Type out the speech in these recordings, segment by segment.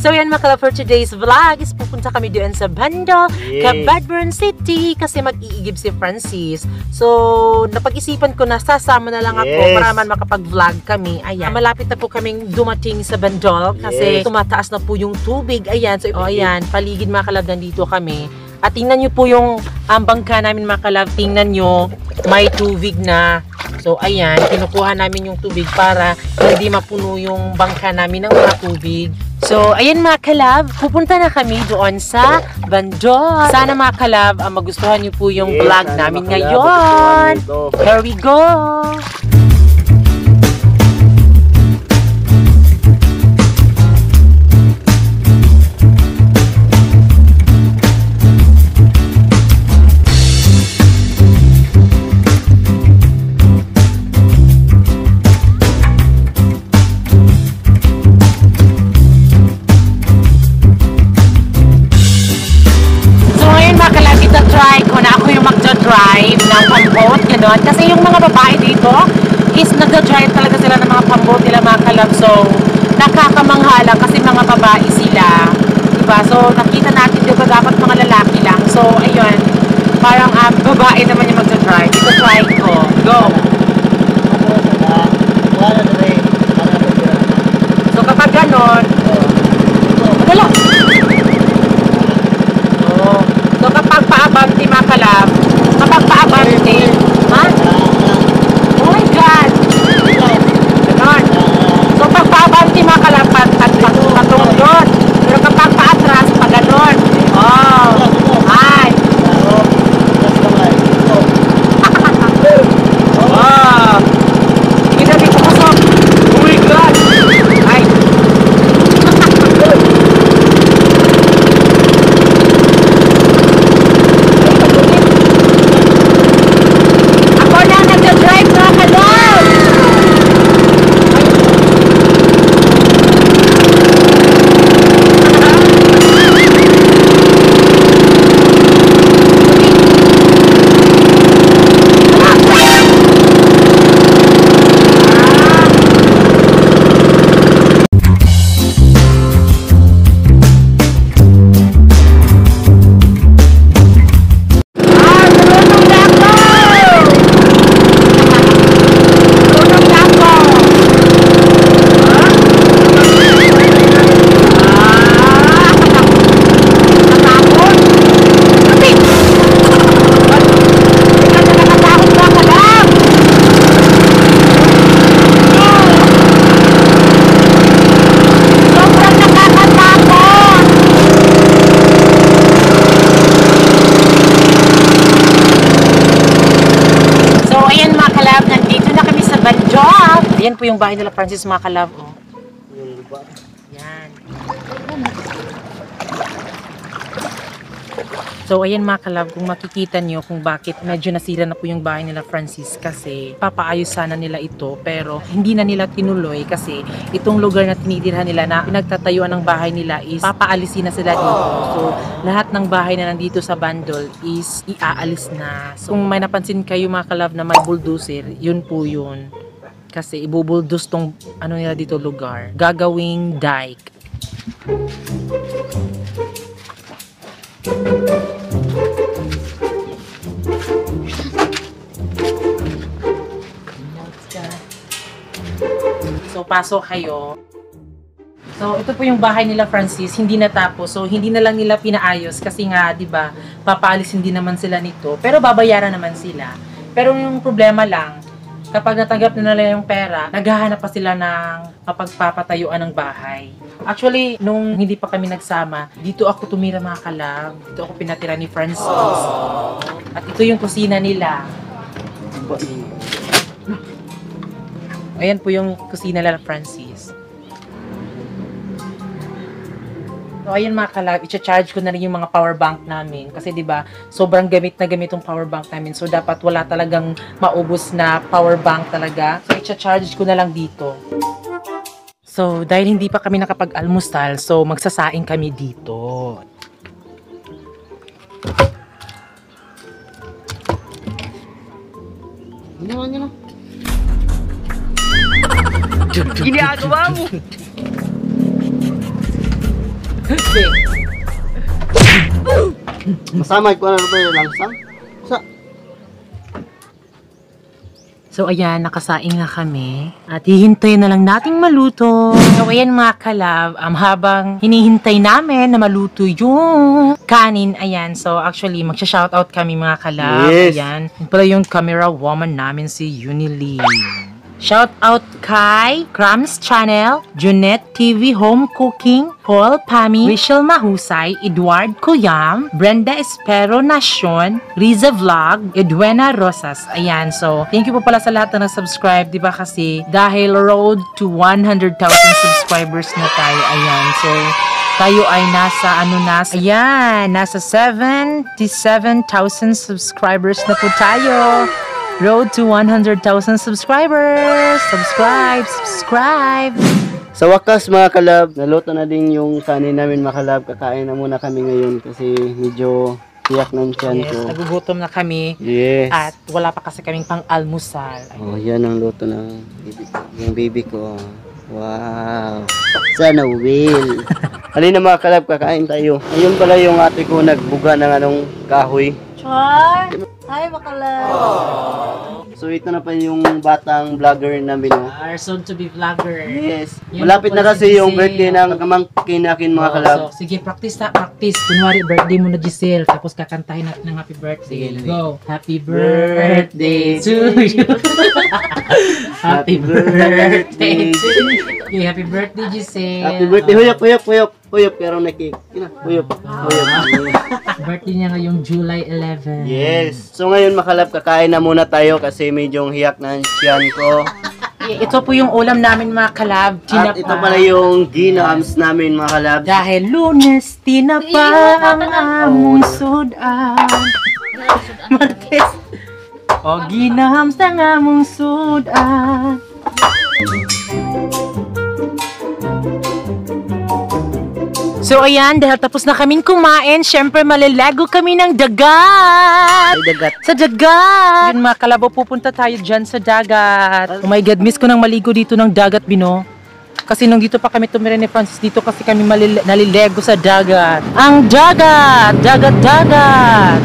So yan mga kalab, for today's vlog is pupunta kami doon sa Bando, Cabadburn City kasi mag-iigib si Francis. So napag-isipan ko na sasama na lang ako para man makapag-vlog kami. Ayan, malapit na po kaming dumating sa Bandol kasi tumataas na po yung tubig. Ayan, so ayan, paligid mga kalab, nandito kami. At tingnan nyo po yung bangka namin mga kalab, tingnan nyo, may tubig na. So ayan, kinukuha namin yung tubig para hindi mapuno yung bangka namin ng mga tubig. So ayan mga kalab, pupunta na kami doon sa Bandol. Sana mga kalab, magustuhan nyo po yung vlog namin ngayon. Here we go! Try ko na ako yung magdadrive ng pambot, gano'n. Kasi yung mga babae dito is nagdadrive talaga sila ng mga pambot nila mga kalab. So, nakakamanghala kasi mga babae sila. Diba? So, nakita natin diba dapat mga lalaki lang. So, ayun. Parang babae naman yung magdadrive. Ito try ko. Go! So, kapag gano'n, wala. So kapag paabante mga kalab, kapag paabante, ha? Oh my God! Ganon. So pag paabante mga kalab, patong yun. Pero kapag paatras, pag ganon. Oh! Ay! Oh! Ginabi ko kusok. Oh my God! Ay! Ayan po yung bahay nila Francis mga kalab. Oh. Yan. So ayan mga kalab, kung makikita nyo kung bakit medyo nasira na po yung bahay nila Francis kasi papaayos sana nila ito pero hindi na nila tinuloy kasi itong lugar na tinitirhan nila na pinagtatayuan ng bahay nila is papaalisin na sila dito. So lahat ng bahay na nandito sa Bandol is iaalis na. So kung may napansin kayo mga kalab na may bulldozer, yun po yun. Kasi ibubuldos tong ano nila dito lugar. Gagawing dike. So pasok kayo. So ito po yung bahay nila Francis, hindi natapos. So hindi na lang nila pinaayos kasi nga 'di ba, papaalisin din naman sila nito. Pero babayaran naman sila. Pero yung problema lang, kapag natanggap na nila yung pera, naghahanap pa sila ng mapagpapatayuan ng bahay. Actually, nung hindi pa kami nagsama, dito ako tumira mga kalab. Dito ako pinatira ni Francis. At ito yung kusina nila. Ayan po yung kusina nila Francis. So ayun mga kalab, i-charge ko na rin yung mga power bank namin kasi 'di ba, sobrang gamit na gamit yung power bank namin. So dapat wala talagang maubos na power bank talaga. So i-charge ko na lang dito. So dahil hindi pa kami nakapag-almusal, so magsasaing kami dito. Ginagawa mo. Masama ko na pa yung langsang. So ayan, nakasaing na kami at hihintayin na lang nating maluto. So ayan mga kalab, habang hinihintay namin na maluto yung kanin, ayan. So actually, magsha-shoutout kami mga kalab. Yes. Ayan. Yun pala yung camera woman namin si Unilee. Shout out kay Crumbs Channel, Junette TV Home Cooking, Paul Pami, Rachel Mahusay, Edward Kuyam, Brenda Espero Nacion, Riza Vlog, Edwena Rosas. Ayan, so thank you po pala sa lahat na nag-subscribe, di ba kasi dahil road to 100,000 subscribers na tayo. Ayan, so tayo ay nasa 77,000 subscribers na po tayo. Road to 100,000 subscribers! Subscribe! Sa wakas mga kalab, naluto na din yung kanin namin mga kalab. Kakain na muna kami ngayon kasi medyo tiyak ng tiyan Yes, ko. nagugutom na kami. Yes. At wala pa kasi kaming pang-almusal. Oh, yan ang luto ng baby ko. Yung baby ko. Wow. Sana will. Halina mga kalab, kakain tayo. Ayun pala yung ate ko nagbuga ng anong kahoy. Char! Hi, bakala! So ito na pa yung batang vlogger namin. Our soon-to-be vlogger. Yes. Yun Malapit po na pala kasi si yung Giselle. birthday ng kamangkin nakin mga kalab. So, sige, practice. Kunwari, birthday mo na Giselle. Tapos kakantahin natin ng happy birthday. Sige, Go! Happy birthday to you! Happy birthday to you! Okay, happy birthday, Giselle! Happy birthday. Huyop. Pero nakik. Huyop. Birthday niya ngayong July 11. Yes. So ngayon makalab, kakain na muna tayo kasi medyo hiyak na ang tiyan ko. Ito po yung ulam namin mga kalab. At ito pala yung ginams namin mga kalab. Dahil Lunes, tinapa ang among sudan. Martes, o ginahams ng among sudan. So ayan, dahil tapos na kaming kumain, syempre malalago kami ng dagat. Ay, dagat. Sa dagat! Yun mga kalabo, pupunta tayo dyan sa dagat. Oh my God, miss ko nang maligo dito ng dagat, Bino. Kasi nung dito pa kami tumira ni Francis, dito kasi kami nalilego sa dagat. Ang dagat! Dagat!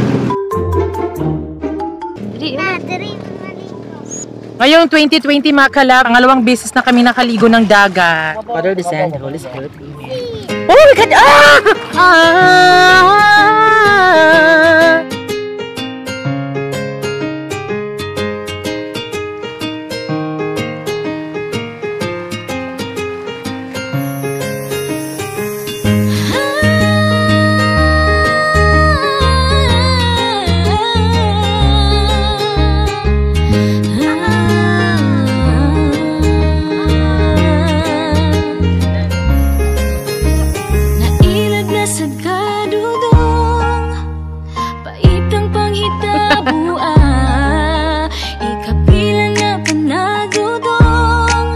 Ngayong 2020 mga kalab, pangalawang beses na kami nakaligo ng dagat. Father, the Son, the Holy Spirit, Amen. Oh my God! Nailag na sa kadudong, pait ang panghitabo, ikapila na panagudong,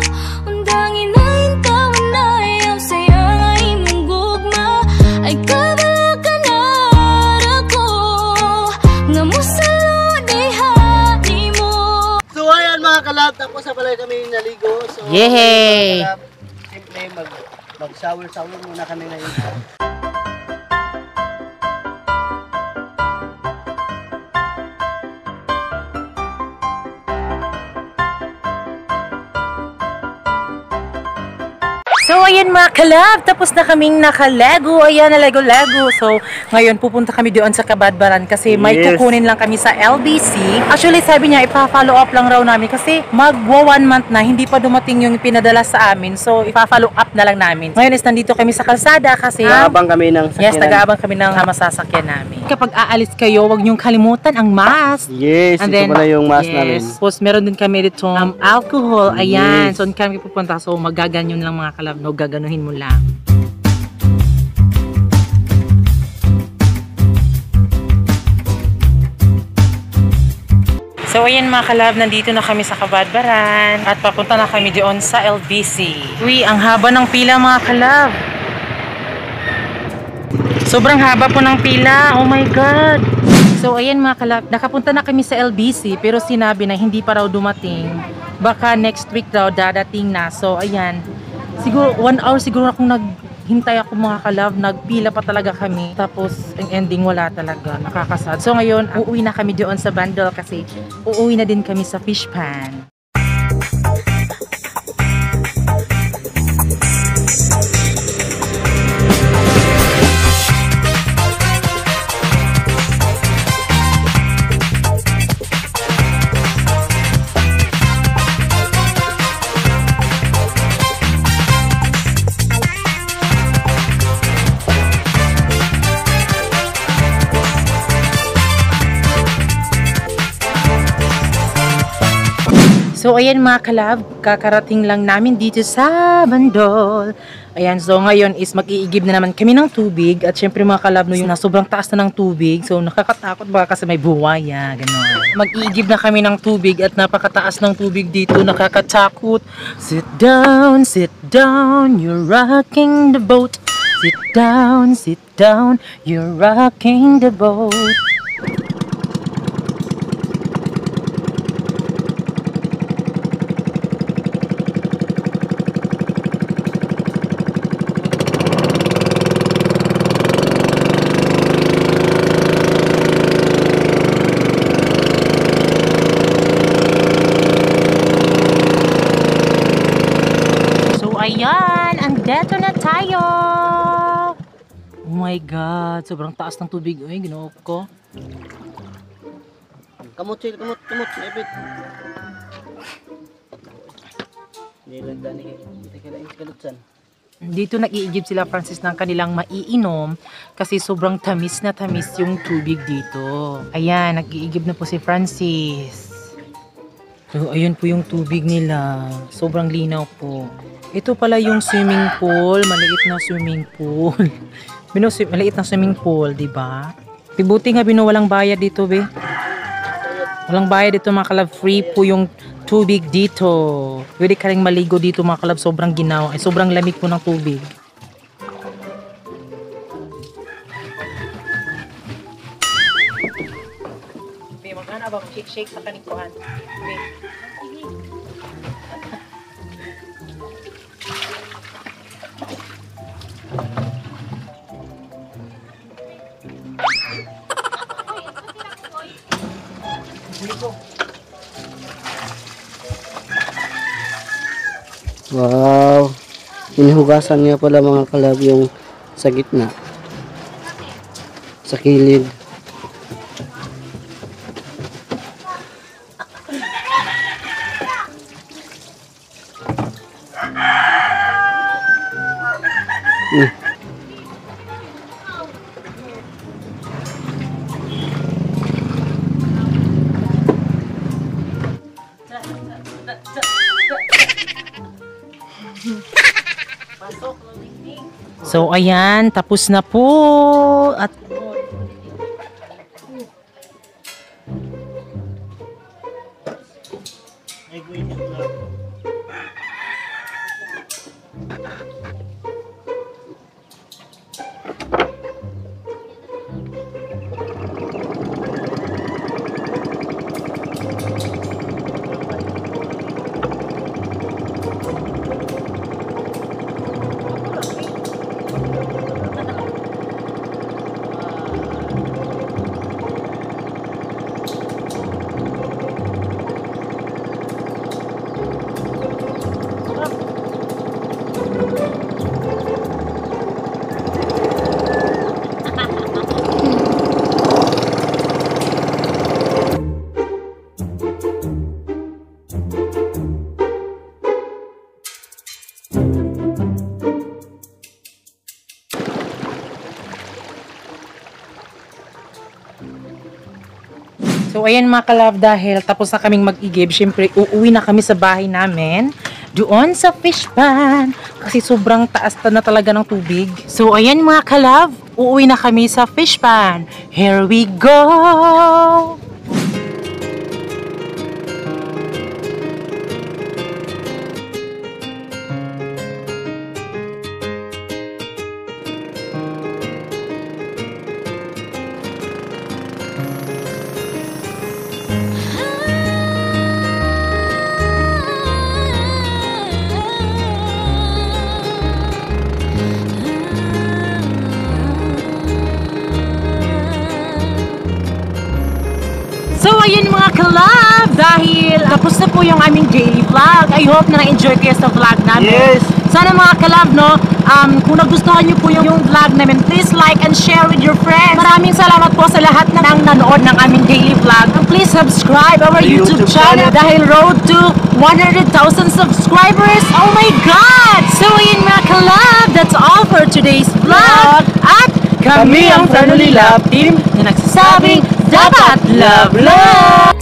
undangin na intawan na ayaw saya nga imong gugma, ay kabala ka na ako, nga musalo dihani mo. So ayan mga kalab, tapos na pala kami naligo. So, Yay! mga kalab, siyempre mag-shower muna kami ngayon. So, ayan mga kalab, tapos na kaming nakalego. Ayan, nalego-lego. So, ngayon pupunta kami doon sa Kabadbaran kasi may Yes. kukunin lang kami sa LBC. Actually, sabi niya, ipa-follow up lang raw namin kasi magwa 1 month na, hindi pa dumating yung pinadala sa amin. So, ipa-follow up na lang namin. Ngayon is nandito kami sa kalsada kasi Nag-aabang kami ng sakyanan. yes, nag-aabang kami ng masasakyan namin. Kapag aalis kayo, huwag niyong kalimutan ang mask. Yes, ito pala yung mask namin. Tapos meron din kami dito alcohol. Ayan. So, kami pupunta. So, magaganyan lang mga kalab. No, gaganuhin mo lang. So, ayan mga kalab, nandito na kami sa Kabadbaran at papunta na kami doon sa LBC. Uy, ang haba ng pila mga kalab. Sobrang haba po ng pila. Oh my God. So, ayan mga kalab, nakapunta na kami sa LBC pero sinabi na hindi pa raw dumating. Baka next week daw dadating na. So, ayan. Siguro, 1 hour siguro akong naghintay ako mga kalab, nagpila pa talaga kami. Tapos, ang ending wala talaga, nakakasad. So ngayon, uuwi na kami doon sa bundle kasi uuwi na din kami sa fish pan. So, ayan mga kalab, kakarating lang namin dito sa Bandol. Ayan, so ngayon is mag-iigib na naman kami ng tubig. At syempre mga kalab, no, yung sobrang taas na ng tubig. So, nakakatakot baka kasi may buwaya, gano'n. Mag-iigib na kami ng tubig at napakataas ng tubig dito, nakakatakot. Sit down, you're rocking the boat. Sit down, you're rocking the boat. Ayan, andito na tayo. Oh my God, sobrang taas ng tubig. Ay, ginoo ko. Kamot, Sil, kamot, naipit. Nilagdan ni kalutsan. Dito nag-iigib sila Francis ng kanilang maiinom kasi sobrang tamis na tamis yung tubig dito. Ayan, nag-iigib na po si Francis. So, ayun po yung tubig nila. Sobrang linaw po. Ito pala yung swimming pool, maliit na swimming pool. Maliit na swimming pool, di ba? Buti nga walang bayad dito, be. Walang bayad dito mga kalab, free po yung tubig dito. Pwede ka ring maligo dito mga kalab, sobrang ginaw, ay sobrang lamig po ng tubig. Be, magana ba shake sa kanikuan? Be. Wow, hinugasan niya pala mga kalab yung sa gitna, sa kilid. So ayan, tapos na po at so ayan mga kalab, dahil tapos na kaming mag-igib, syempre uuwi na kami sa bahay namin doon sa fish pan kasi sobrang taas na talaga ng tubig. So ayan mga kalab, uuwi na kami sa fish pan. Here we go! ayun mga kalab, dahil tapos na po yung aming daily vlog. I hope na na-enjoy kayo sa vlog namin. Yes. Sana mga kalab, no, kung nagustuhan nyo po yung vlog namin, please like and share with your friends. Maraming salamat po sa lahat ng nanood ng aming daily vlog. And please subscribe our YouTube channel dahil road to 100,000 subscribers. Oh my God! So ayun mga kalab, that's all for today's vlog. At kami ang Family Love Team na nagsasabing dapat love love!